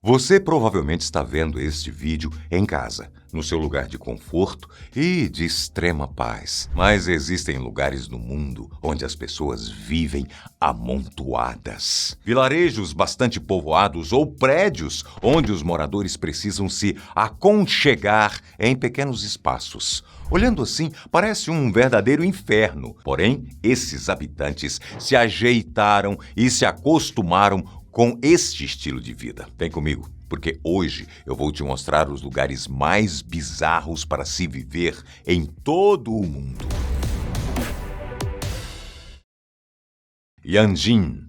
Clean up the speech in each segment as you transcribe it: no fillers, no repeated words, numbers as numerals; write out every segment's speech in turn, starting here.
Você provavelmente está vendo este vídeo em casa, no seu lugar de conforto e de extrema paz. Mas existem lugares no mundo onde as pessoas vivem amontoadas. Vilarejos bastante povoados ou prédios onde os moradores precisam se aconchegar em pequenos espaços. Olhando assim, parece um verdadeiro inferno. Porém, esses habitantes se ajeitaram e se acostumaram com este estilo de vida. Vem comigo, porque hoje eu vou te mostrar os lugares mais bizarros para se viver em todo o mundo. Yanjin.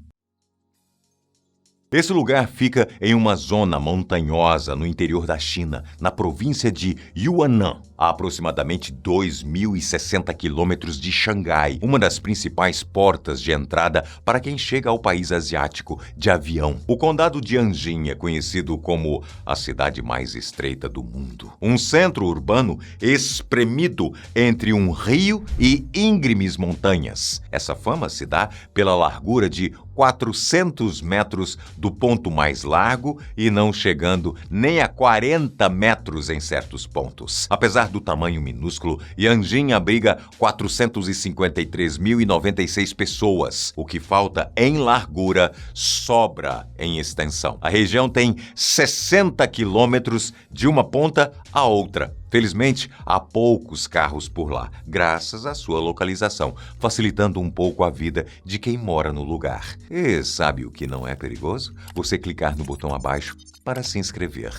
Esse lugar fica em uma zona montanhosa no interior da China, na província de Yunnan, a aproximadamente 2.060 quilômetros de Xangai, uma das principais portas de entrada para quem chega ao país asiático de avião. O condado de Yanjin é conhecido como a cidade mais estreita do mundo. Um centro urbano espremido entre um rio e íngremes montanhas. Essa fama se dá pela largura de 400 metros do ponto mais largo e não chegando nem a 40 metros em certos pontos. Apesar do tamanho minúsculo, Yanjin abriga 453.096 pessoas. O que falta em largura sobra em extensão. A região tem 60 quilômetros de uma ponta à outra. Felizmente, há poucos carros por lá, graças à sua localização, facilitando um pouco a vida de quem mora no lugar. E sabe o que não é perigoso? Você clicar no botão abaixo para se inscrever.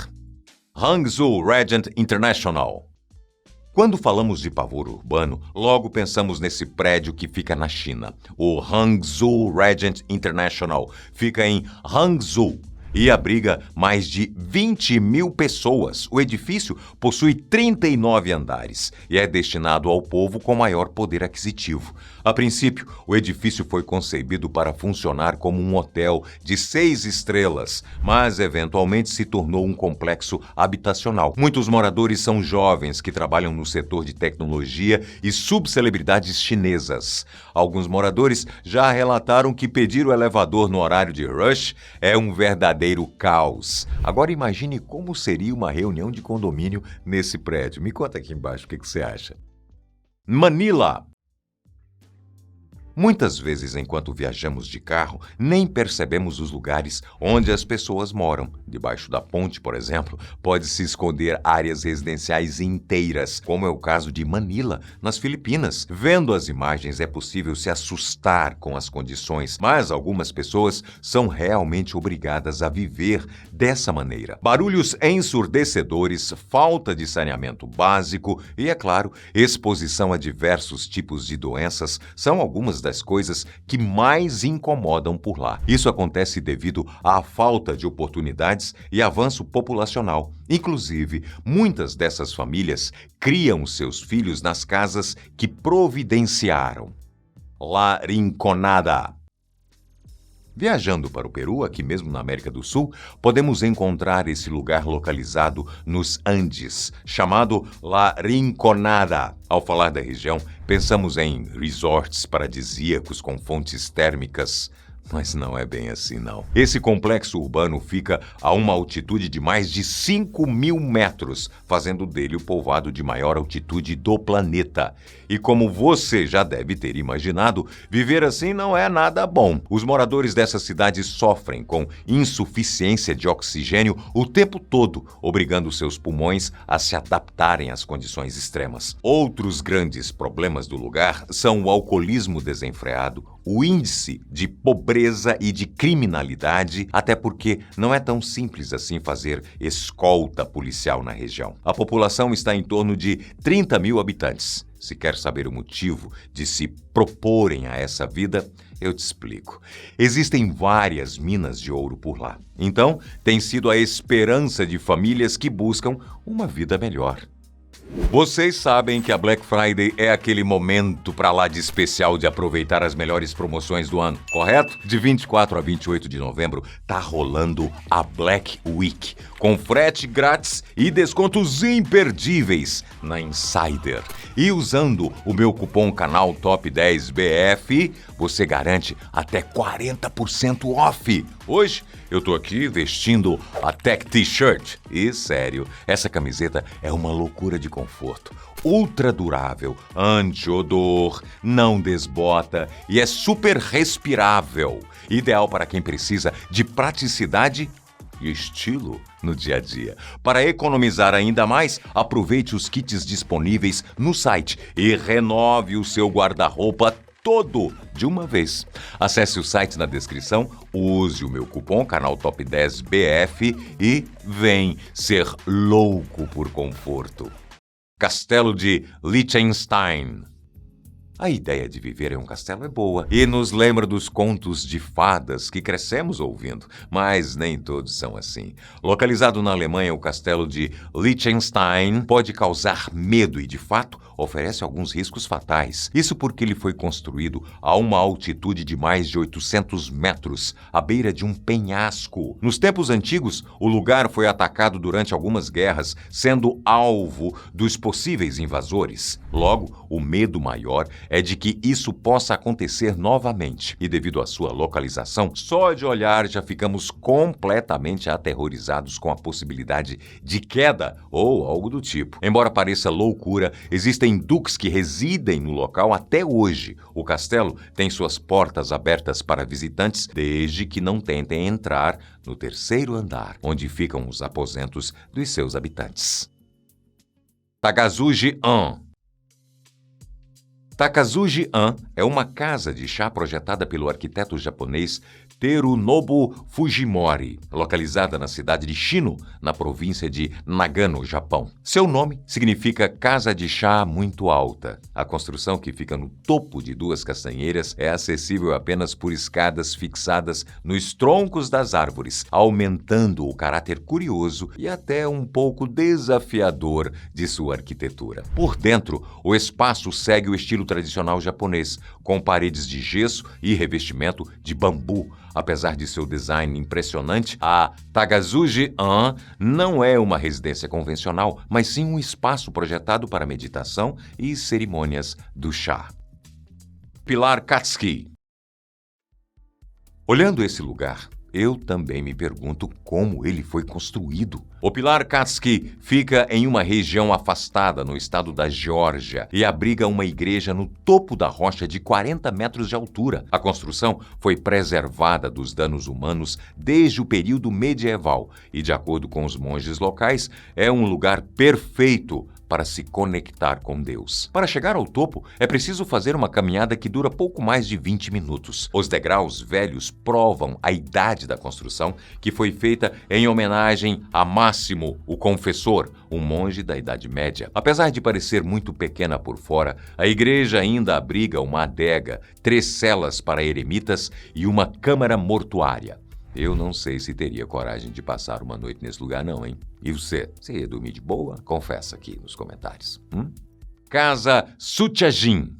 Hangzhou Regent International. Quando falamos de pavor urbano, logo pensamos nesse prédio que fica na China. O Hangzhou Regent International fica em Hangzhou e abriga mais de 20.000 pessoas. O edifício possui 39 andares e é destinado ao povo com maior poder aquisitivo. A princípio, o edifício foi concebido para funcionar como um hotel de 6 estrelas, mas eventualmente se tornou um complexo habitacional. Muitos moradores são jovens que trabalham no setor de tecnologia e subcelebridades chinesas. Alguns moradores já relataram que pedir o elevador no horário de rush é um verdadeiro caos. Agora imagine como seria uma reunião de condomínio nesse prédio. Me conta aqui embaixo o que você acha. Manila. Muitas vezes, enquanto viajamos de carro, nem percebemos os lugares onde as pessoas moram. Debaixo da ponte, por exemplo, pode-se esconder áreas residenciais inteiras, como é o caso de Manila, nas Filipinas. Vendo as imagens, é possível se assustar com as condições, mas algumas pessoas são realmente obrigadas a viver dessa maneira. Barulhos ensurdecedores, falta de saneamento básico e, é claro, exposição a diversos tipos de doenças são algumas das coisas que mais incomodam por lá. Isso acontece devido à falta de oportunidades e avanço populacional. Inclusive, muitas dessas famílias criam seus filhos nas casas que providenciaram. La Rinconada. Viajando para o Peru, aqui mesmo na América do Sul, podemos encontrar esse lugar localizado nos Andes, chamado La Rinconada. Ao falar da região, pensamos em resorts paradisíacos com fontes térmicas, mas não é bem assim, não. Esse complexo urbano fica a uma altitude de mais de 5.000 metros, fazendo dele o povoado de maior altitude do planeta. E como você já deve ter imaginado, viver assim não é nada bom. Os moradores dessa cidade sofrem com insuficiência de oxigênio o tempo todo, obrigando seus pulmões a se adaptarem às condições extremas. Outros grandes problemas do lugar são o alcoolismo desenfreado, o índice de pobreza e de criminalidade, até porque não é tão simples assim fazer escolta policial na região. A população está em torno de 30.000 habitantes. Se quer saber o motivo de se proporem a essa vida, eu te explico. Existem várias minas de ouro por lá. Então, tem sido a esperança de famílias que buscam uma vida melhor. Vocês sabem que a Black Friday é aquele momento pra lá de especial de aproveitar as melhores promoções do ano, correto? De 24 a 28 de novembro tá rolando a Black Week, com frete grátis e descontos imperdíveis na Insider. E usando o meu cupom canal Top 10 BF, você garante até 40% off. Hoje eu tô aqui vestindo a Tech T-shirt e, sério, essa camiseta é uma loucura de conforto. Ultra durável, anti-odor, não desbota e é super respirável. Ideal para quem precisa de praticidade e estilo no dia a dia. Para economizar ainda mais, aproveite os kits disponíveis no site e renove o seu guarda-roupa todo de uma vez. Acesse o site na descrição, use o meu cupom Canal Top 10 BF e vem ser louco por conforto. Castelo de Liechtenstein. A ideia de viver em um castelo é boa e nos lembra dos contos de fadas que crescemos ouvindo, mas nem todos são assim. Localizado na Alemanha, o castelo de Liechtenstein pode causar medo e, de fato, oferece alguns riscos fatais. Isso porque ele foi construído a uma altitude de mais de 800 metros, à beira de um penhasco. Nos tempos antigos, o lugar foi atacado durante algumas guerras, sendo alvo dos possíveis invasores. Logo, o medo maior é de que isso possa acontecer novamente. E devido à sua localização, só de olhar já ficamos completamente aterrorizados com a possibilidade de queda ou algo do tipo. Embora pareça loucura, existem duques que residem no local até hoje. O castelo tem suas portas abertas para visitantes, desde que não tentem entrar no terceiro andar, onde ficam os aposentos dos seus habitantes. Takazuji-an. Takazuji-an é uma casa de chá projetada pelo arquiteto japonês Terunobu Fujimori, localizada na cidade de Shino, na província de Nagano, Japão. Seu nome significa Casa de Chá Muito Alta. A construção, que fica no topo de duas castanheiras, é acessível apenas por escadas fixadas nos troncos das árvores, aumentando o caráter curioso e até um pouco desafiador de sua arquitetura. Por dentro, o espaço segue o estilo tradicional japonês, com paredes de gesso e revestimento de bambu. Apesar de seu design impressionante, a Takazuji-an não é uma residência convencional, mas sim um espaço projetado para meditação e cerimônias do chá. Pilar Katsuki. Olhando esse lugar, eu também me pergunto como ele foi construído. O Pilar Katsuki fica em uma região afastada no estado da Geórgia e abriga uma igreja no topo da rocha de 40 metros de altura. A construção foi preservada dos danos humanos desde o período medieval e, de acordo com os monges locais, é um lugar perfeito para se conectar com Deus. Para chegar ao topo, é preciso fazer uma caminhada que dura pouco mais de 20 minutos. Os degraus velhos provam a idade da construção, que foi feita em homenagem a Máximo, o Confessor, um monge da Idade Média. Apesar de parecer muito pequena por fora, a igreja ainda abriga uma adega, 3 celas para eremitas e uma câmara mortuária. Eu não sei se teria coragem de passar uma noite nesse lugar não, hein? E você ia dormir de boa? Confessa aqui nos comentários. Casa Suchajin.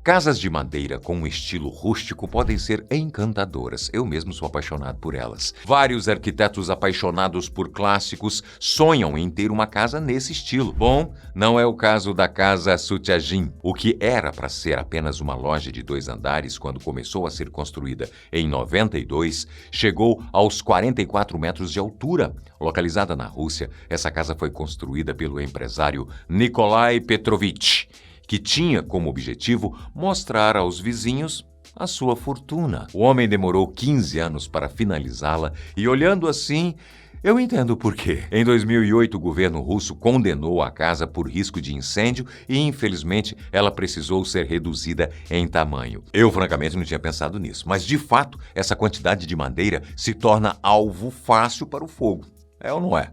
Casas de madeira com um estilo rústico podem ser encantadoras. Eu mesmo sou apaixonado por elas. Vários arquitetos apaixonados por clássicos sonham em ter uma casa nesse estilo. Bom, não é o caso da Casa Suchajin, o que era para ser apenas uma loja de 2 andares quando começou a ser construída em 92, chegou aos 44 metros de altura. Localizada na Rússia, essa casa foi construída pelo empresário Nikolai Petrovich, que tinha como objetivo mostrar aos vizinhos a sua fortuna. O homem demorou 15 anos para finalizá-la e, olhando assim, eu entendo por quê. Em 2008, o governo russo condenou a casa por risco de incêndio e, infelizmente, ela precisou ser reduzida em tamanho. Eu, francamente, não tinha pensado nisso, mas, de fato, essa quantidade de madeira se torna alvo fácil para o fogo. É ou não é?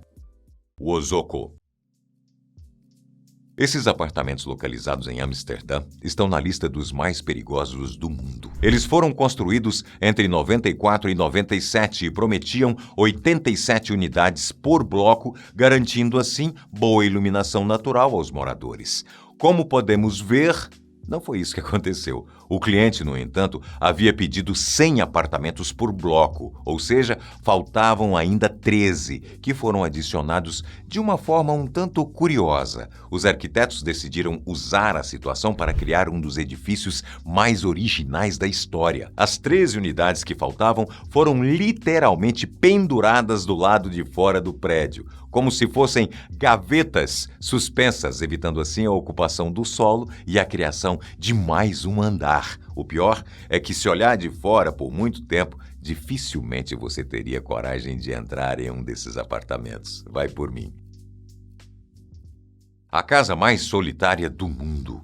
Wozoko. Esses apartamentos localizados em Amsterdã estão na lista dos mais perigosos do mundo. Eles foram construídos entre 94 e 97 e prometiam 87 unidades por bloco, garantindo assim boa iluminação natural aos moradores. Como podemos ver, não foi isso que aconteceu. O cliente, no entanto, havia pedido 100 apartamentos por bloco, ou seja, faltavam ainda 13, que foram adicionados de uma forma um tanto curiosa. Os arquitetos decidiram usar a situação para criar um dos edifícios mais originais da história. As 13 unidades que faltavam foram literalmente penduradas do lado de fora do prédio, como se fossem gavetas suspensas, evitando assim a ocupação do solo e a criação de mais um andar. O pior é que, se olhar de fora por muito tempo, dificilmente você teria coragem de entrar em um desses apartamentos. Vai por mim. A casa mais solitária do mundo.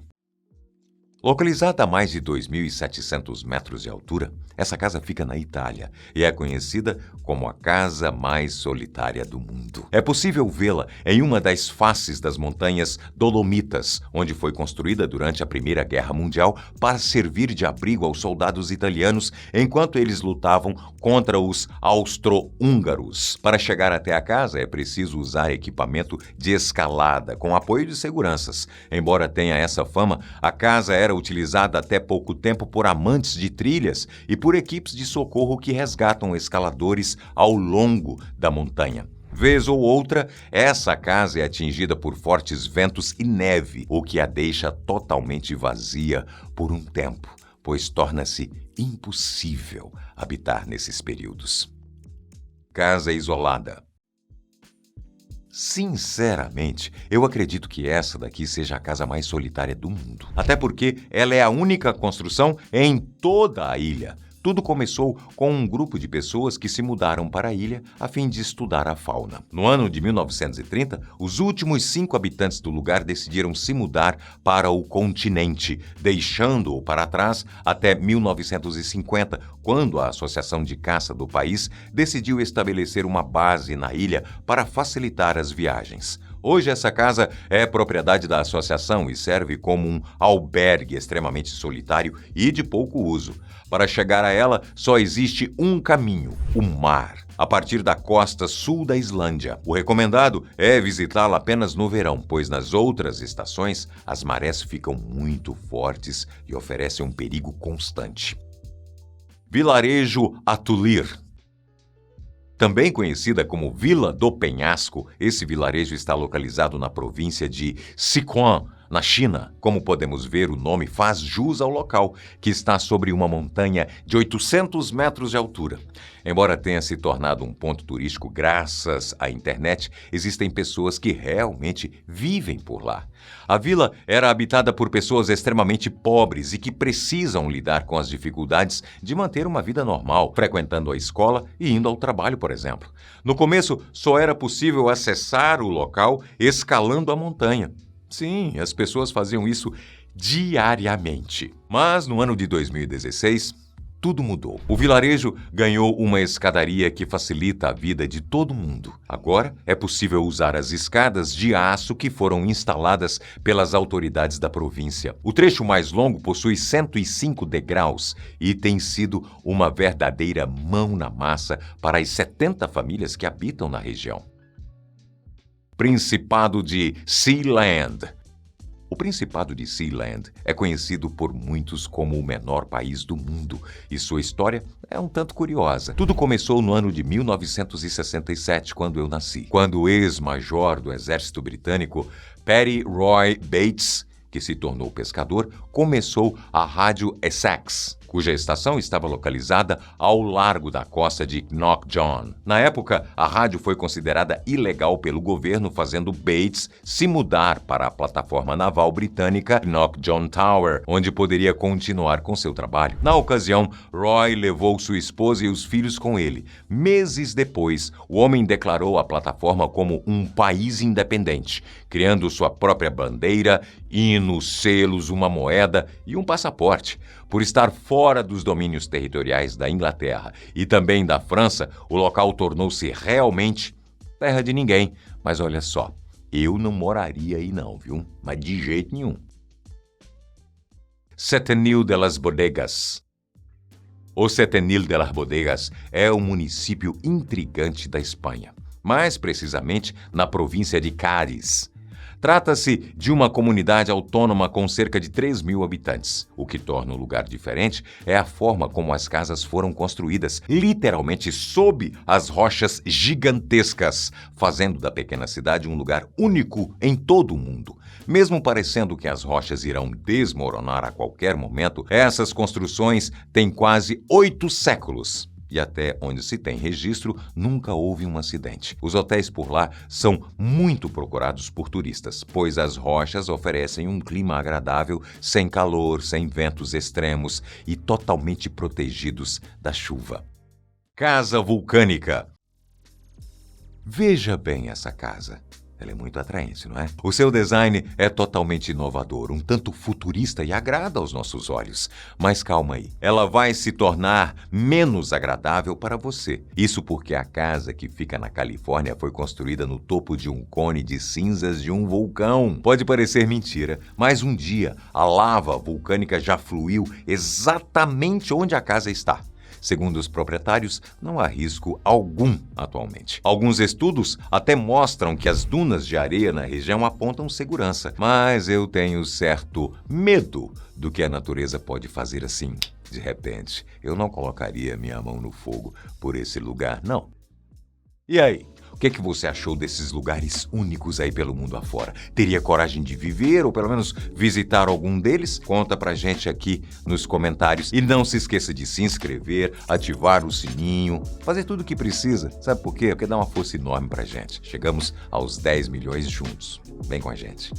Localizada a mais de 2.700 metros de altura, essa casa fica na Itália e é conhecida como a casa mais solitária do mundo. É possível vê-la em uma das faces das montanhas Dolomitas, onde foi construída durante a Primeira Guerra Mundial para servir de abrigo aos soldados italianos enquanto eles lutavam contra os austro-húngaros. Para chegar até a casa é preciso usar equipamento de escalada com apoio de seguranças. Embora tenha essa fama, a casa era utilizada até pouco tempo por amantes de trilhas e por equipes de socorro que resgatam escaladores ao longo da montanha. Vez ou outra, essa casa é atingida por fortes ventos e neve, o que a deixa totalmente vazia por um tempo, pois torna-se impossível habitar nesses períodos. Casa isolada. Sinceramente, eu acredito que essa daqui seja a casa mais solitária do mundo. Até porque ela é a única construção em toda a ilha. Tudo começou com um grupo de pessoas que se mudaram para a ilha a fim de estudar a fauna. No ano de 1930, os últimos 5 habitantes do lugar decidiram se mudar para o continente, deixando-o para trás até 1950, quando a Associação de Caça do país decidiu estabelecer uma base na ilha para facilitar as viagens. Hoje essa casa é propriedade da associação e serve como um albergue extremamente solitário e de pouco uso. Para chegar a ela, só existe um caminho: o mar, a partir da costa sul da Islândia. O recomendado é visitá-la apenas no verão, pois nas outras estações as marés ficam muito fortes e oferecem um perigo constante. Vilarejo Atulir. Também conhecida como Vila do Penhasco, esse vilarejo está localizado na província de Sichuan, na China. Como podemos ver, o nome faz jus ao local, que está sobre uma montanha de 800 metros de altura. Embora tenha se tornado um ponto turístico graças à internet, existem pessoas que realmente vivem por lá. A vila era habitada por pessoas extremamente pobres e que precisam lidar com as dificuldades de manter uma vida normal, frequentando a escola e indo ao trabalho, por exemplo. No começo, só era possível acessar o local escalando a montanha. Sim, as pessoas faziam isso diariamente. Mas no ano de 2016, tudo mudou. O vilarejo ganhou uma escadaria que facilita a vida de todo mundo. Agora é possível usar as escadas de aço que foram instaladas pelas autoridades da província. O trecho mais longo possui 105 degraus e tem sido uma verdadeira mão na massa para as 70 famílias que habitam na região. Principado de Sealand. O Principado de Sealand é conhecido por muitos como o menor país do mundo e sua história é um tanto curiosa. Tudo começou no ano de 1967, quando eu nasci, quando o ex-major do exército britânico, Perry Roy Bates, que se tornou pescador, começou a Rádio Essex, cuja estação estava localizada ao largo da costa de Knockjohn. Na época, a rádio foi considerada ilegal pelo governo, fazendo Bates se mudar para a plataforma naval britânica Knockjohn Tower, onde poderia continuar com seu trabalho. Na ocasião, Roy levou sua esposa e os filhos com ele. Meses depois, o homem declarou a plataforma como um país independente, criando sua própria bandeira, hinos, selos, uma moeda e um passaporte. Por estar fora dos domínios territoriais da Inglaterra e também da França, o local tornou-se realmente terra de ninguém. Mas olha só, eu não moraria aí não, viu? Mas de jeito nenhum. Setenil de las Bodegas. O Setenil de las Bodegas é um município intrigante da Espanha, mais precisamente na província de Cádiz. Trata-se de uma comunidade autônoma com cerca de 3.000 habitantes. O que torna o lugar diferente é a forma como as casas foram construídas, literalmente sob as rochas gigantescas, fazendo da pequena cidade um lugar único em todo o mundo. Mesmo parecendo que as rochas irão desmoronar a qualquer momento, essas construções têm quase 8 séculos. E até onde se tem registro, nunca houve um acidente. Os hotéis por lá são muito procurados por turistas, pois as rochas oferecem um clima agradável, sem calor, sem ventos extremos e totalmente protegidos da chuva. Casa vulcânica. Veja bem essa casa. Ela é muito atraente, não é? O seu design é totalmente inovador, um tanto futurista e agrada aos nossos olhos. Mas calma aí, ela vai se tornar menos agradável para você. Isso porque a casa que fica na Califórnia foi construída no topo de um cone de cinzas de um vulcão. Pode parecer mentira, mas um dia a lava vulcânica já fluiu exatamente onde a casa está. Segundo os proprietários, não há risco algum atualmente. Alguns estudos até mostram que as dunas de areia na região apontam segurança, mas eu tenho certo medo do que a natureza pode fazer assim. De repente, eu não colocaria minha mão no fogo por esse lugar, não. E aí? O que você achou desses lugares únicos aí pelo mundo afora? Teria coragem de viver ou pelo menos visitar algum deles? Conta pra gente aqui nos comentários. E não se esqueça de se inscrever, ativar o sininho, fazer tudo o que precisa. Sabe por quê? Porque dá uma força enorme pra gente. Chegamos aos 10 milhões juntos. Vem com a gente.